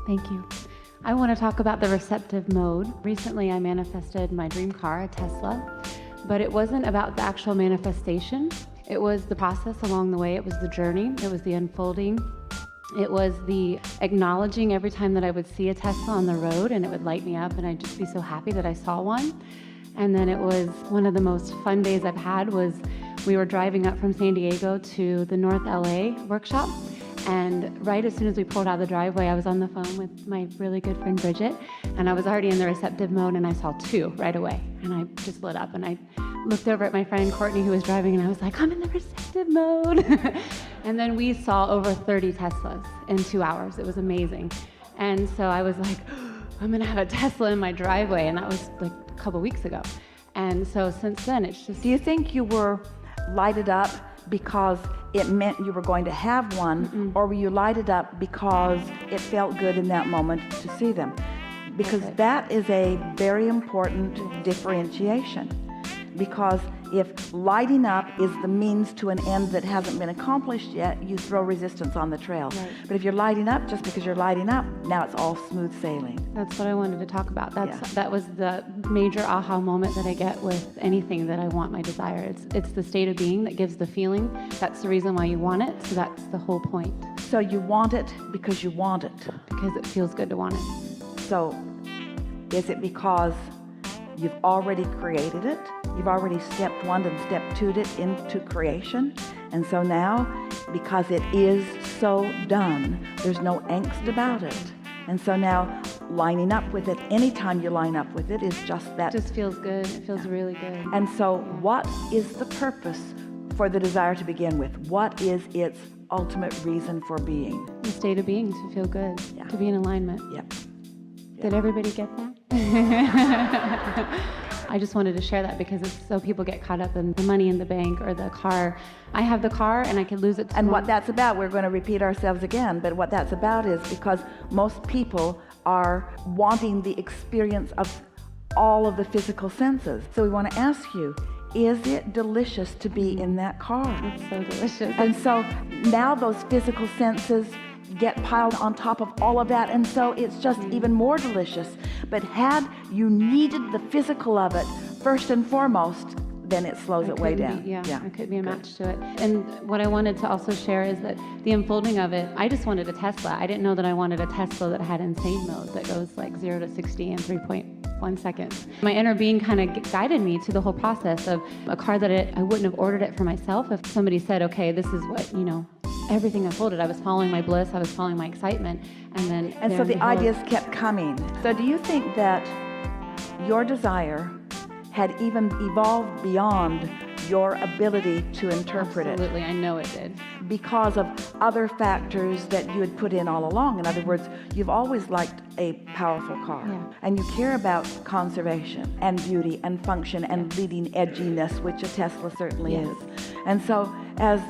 Thank you. I want to talk about the receptive mode. Recently, I manifested my dream car, a Tesla, but it wasn't about the actual manifestation. It was the process along the way. It was the journey. It was the unfolding. It was the acknowledging every time that I would see a Tesla on the road, and it would light me up, and I'd just be so happy that I saw one. And then it was one of the most fun days I've had was we were driving up from San Diego to the North LA workshop. And right as soon as we pulled out of the driveway, I was on the phone with my really good friend Bridget, and I was already in the receptive mode, and I saw two right away. And I just lit up, and I looked over at my friend Courtney, who was driving, and I was like, I'm in the receptive mode. And then we saw over 30 Teslas in 2 hours. It was amazing. And so I was like, I'm gonna have a Tesla in my driveway, and that was like a couple weeks ago. And so since then, it's just... Do you think you were lighted up because it meant you were going to have one, or were you lighted up because it felt good in that moment to see them? Because that is a very important differentiation. Because if lighting up is the means to an end that hasn't been accomplished yet, you throw resistance on the trail. Right. But if you're lighting up just because you're lighting up, now it's all smooth sailing. That's what I wanted to talk about. That was the major aha moment that I get with anything that I want, my desire. It's the state of being that gives the feeling. That's the reason why you want it, so that's the whole point. So you want it because you want it. Because it feels good to want it. So is it because you've already created it? You've already step one and step two'd it into creation. And so now, because it is so done, there's no angst about it. And so now, lining up with it, anytime you line up with it, is just that. It just feels good. It feels really good. And so what is the purpose for the desire to begin with? What is its ultimate reason for being? The state of being, to feel good, to be in alignment. Yep. Did everybody get that? I just wanted to share that because it's so people get caught up in the money in the bank or the car. I have the car and I could lose it tomorrow. And what that's about, we're going to repeat ourselves again, but what that's about is because most people are wanting the experience of all of the physical senses. So we want to ask you, is it delicious to be in that car? It's so delicious. And so now those physical senses get piled on top of all of that, and so it's just even more delicious. But had you needed the physical of it first and foremost, then it slows it way down. I could be a match to it. And what I wanted to also share is that the unfolding of it, I just wanted a Tesla. I didn't know that I wanted a Tesla that had insane mode that goes like 0 to 60 in 3.1 seconds. My inner being kind of guided me to the whole process of a car that I wouldn't have ordered it for myself if somebody said, okay, this is what, everything unfolded. I was following my bliss, I was following my excitement, and so the ideas kept coming. So do you think that your desire had even evolved beyond your ability to interpret it? Absolutely, I know it did. Because of other factors that you had put in all along. In other words, you've always liked a powerful car. And you care about conservation and beauty and function and leading edginess, which a Tesla certainly is. And so as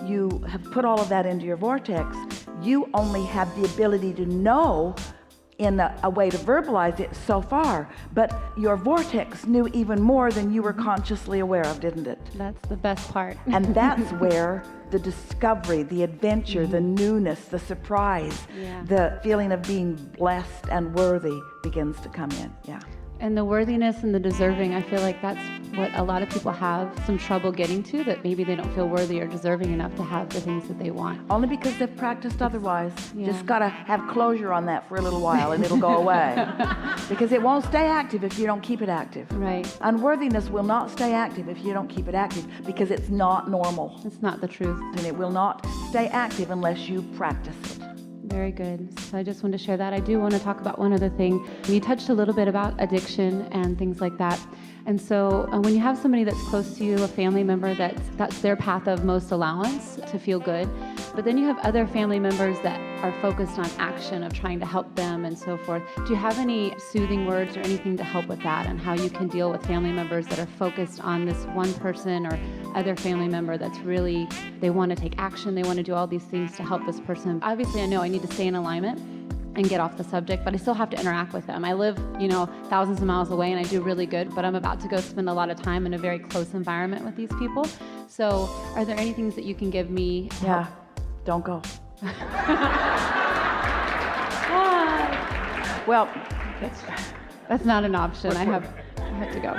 you have put all of that into your vortex, you only have the ability to know in a way to verbalize it so far, but your vortex knew even more than you were consciously aware of, didn't it? That's the best part. And that's where the discovery, the adventure, the newness, the surprise, the feeling of being blessed and worthy begins to come in. And the worthiness and the deserving, I feel like that's what a lot of people have some trouble getting to, that maybe they don't feel worthy or deserving enough to have the things that they want. Only because they've practiced otherwise. Just got to have closure on that for a little while and it'll go away. Because it won't stay active if you don't keep it active. Right. Unworthiness will not stay active if you don't keep it active because it's not normal. It's not the truth. And it will not stay active unless you practice it. Very good. So I just wanted to share that. I do want to talk about one other thing. We touched a little bit about addiction and things like that. And so when you have somebody that's close to you, a family member, that's their path of most allowance to feel good. But then you have other family members that are focused on action of trying to help them and so forth. Do you have any soothing words or anything to help with that and how you can deal with family members that are focused on this one person or other family member that's really, they want to take action, they want to do all these things to help this person? Obviously, I know I need to stay in alignment and get off the subject, but I still have to interact with them. I live, thousands of miles away and I do really good, but I'm about to go spend a lot of time in a very close environment with these people. So are there any things that you can give me? Don't go. Well, That's not an option. I have to go.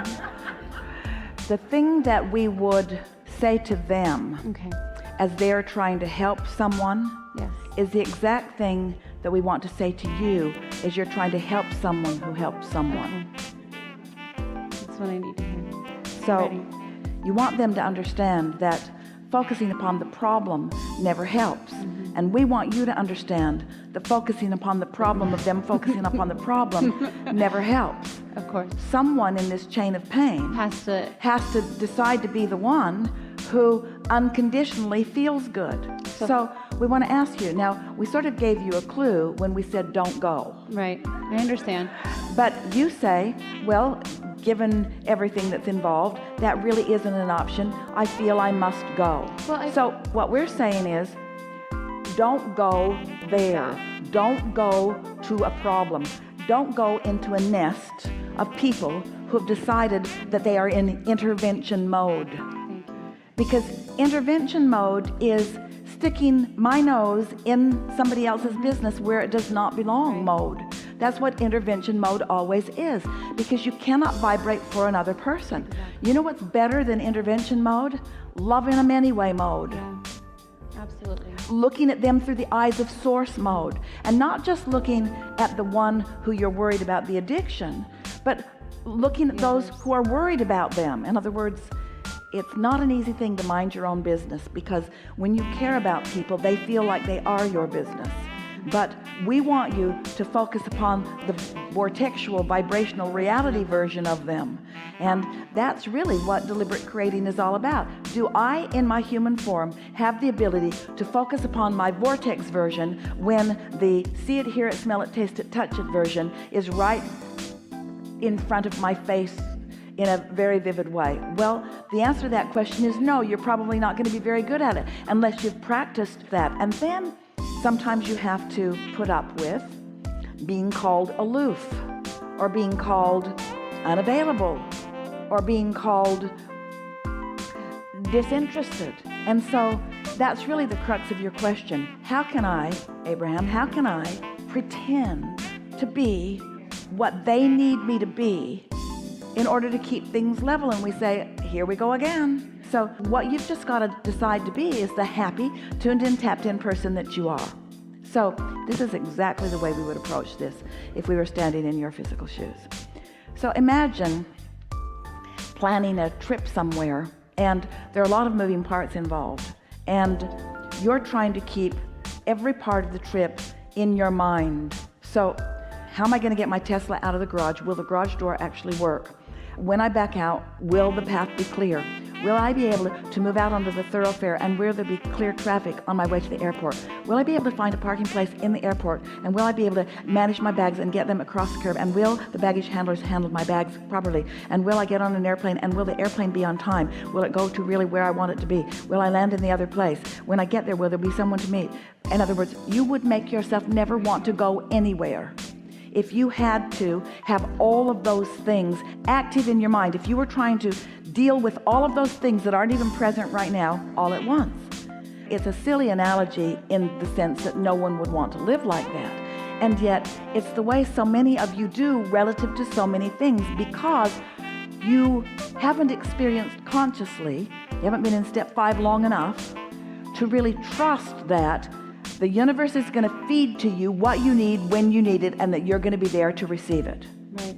the thing that we would say to them Okay. as they're trying to help someone Yes. is the exact thing that we want to say to you as you're trying to help someone who helps someone. That's what I need to hear. So Ready. you want them to understand that focusing upon the problem never helps. And we want you to understand that focusing upon the problem of them focusing upon the problem never helps. Of course. Someone in this chain of pain Has to decide to be the one who unconditionally feels good. So we want to ask you, now we sort of gave you a clue when we said don't go. Right. I understand. But you say, well, given everything that's involved, that really isn't an option. I feel I must go. So what we're saying is, don't go there. Don't go to a problem. Don't go into a nest of people who have decided that they are in intervention mode. Thank you. Because intervention mode is sticking my nose in somebody else's business where it does not belong mode. That's what intervention mode always is, because you cannot vibrate for another person. You know what's better than intervention mode? Loving them anyway mode. Yeah. Absolutely. Looking at them through the eyes of source mode, and not just looking at the one who you're worried about the addiction, but looking at those who are worried about them. In other words, it's not an easy thing to mind your own business, because when you care about people, they feel like they are your business. But we want you to focus upon the vortexual, vibrational reality version of them. And that's really what deliberate creating is all about. Do I, in my human form, have the ability to focus upon my vortex version when the see it, hear it, smell it, taste it, touch it version is right in front of my face in a very vivid way? Well, the answer to that question is no. You're probably not going to be very good at it unless you've practiced that. And then sometimes you have to put up with being called aloof, or being called unavailable, or being called disinterested. And so that's really the crux of your question. How can I, Abraham, how can I pretend to be what they need me to be in order to keep things level? And we say, here we go again. So what you've just got to decide to be is the happy, tuned in, tapped in person that you are. So this is exactly the way we would approach this if we were standing in your physical shoes. So imagine planning a trip somewhere, and there are a lot of moving parts involved, and you're trying to keep every part of the trip in your mind. So how am I going to get my Tesla out of the garage? Will the garage door actually work? When I back out, will the path be clear? Will I be able to move out onto the thoroughfare, and will there be clear traffic on my way to the airport? Will I be able to find a parking place in the airport? And will I be able to manage my bags and get them across the curb? And will the baggage handlers handle my bags properly? And will I get on an airplane, and will the airplane be on time? Will it go to really where I want it to be? Will I land in the other place? When I get there, will there be someone to meet? In other words, you would make yourself never want to go anywhere if you had to have all of those things active in your mind. If you were trying to deal with all of those things that aren't even present right now all at once. It's a silly analogy in the sense that no one would want to live like that. And yet it's the way so many of you do relative to so many things, because you haven't experienced consciously, you haven't been in step 5 long enough to really trust that the universe is going to feed to you what you need when you need it, and that you're going to be there to receive it. Right.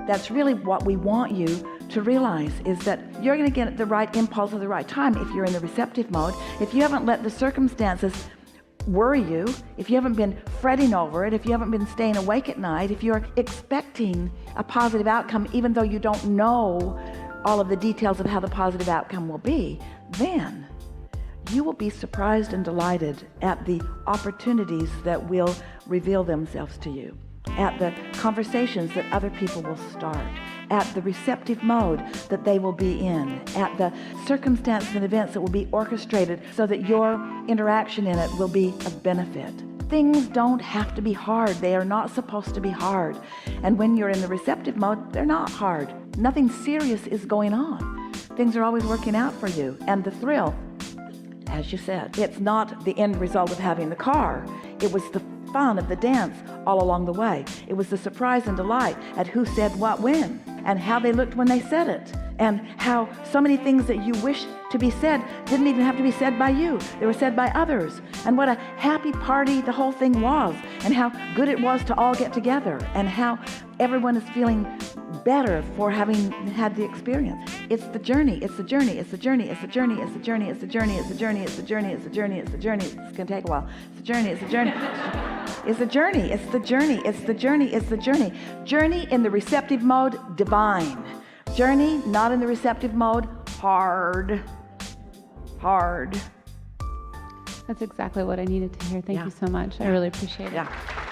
That's really what we want you to realize, is that you're going to get the right impulse at the right time if you're in the receptive mode. If you haven't let the circumstances worry you, if you haven't been fretting over it, if you haven't been staying awake at night, if you're expecting a positive outcome even though you don't know all of the details of how the positive outcome will be, then you will be surprised and delighted at the opportunities that will reveal themselves to you, at the conversations that other people will start, at the receptive mode that they will be in, at the circumstances and events that will be orchestrated so that your interaction in it will be of benefit. Things don't have to be hard. They are not supposed to be hard. And when you're in the receptive mode, they're not hard. Nothing serious is going on. Things are always working out for you. And the thrill, as you said, it's not the end result of having the car. It was the fun of the dance all along the way. It was the surprise and delight at who said what when, and how they looked when they said it, and how so many things that you wish to be said didn't even have to be said by you. They were said by others. And what a happy party the whole thing was, and how good it was to all get together, and how everyone is feeling better for having had the experience. It's the journey, it's the journey, it's the journey, it's the journey, it's the journey, it's the journey, it's the journey, it's the journey, it's the journey, it's the journey. It's gonna take a while. It's the journey, it's the journey. It's the journey, it's the journey, it's the journey, it's the journey. Journey in the receptive mode, divine. Journey not in the receptive mode, hard. Hard. That's exactly what I needed to hear. Thank you so much. I really appreciate it. Yeah.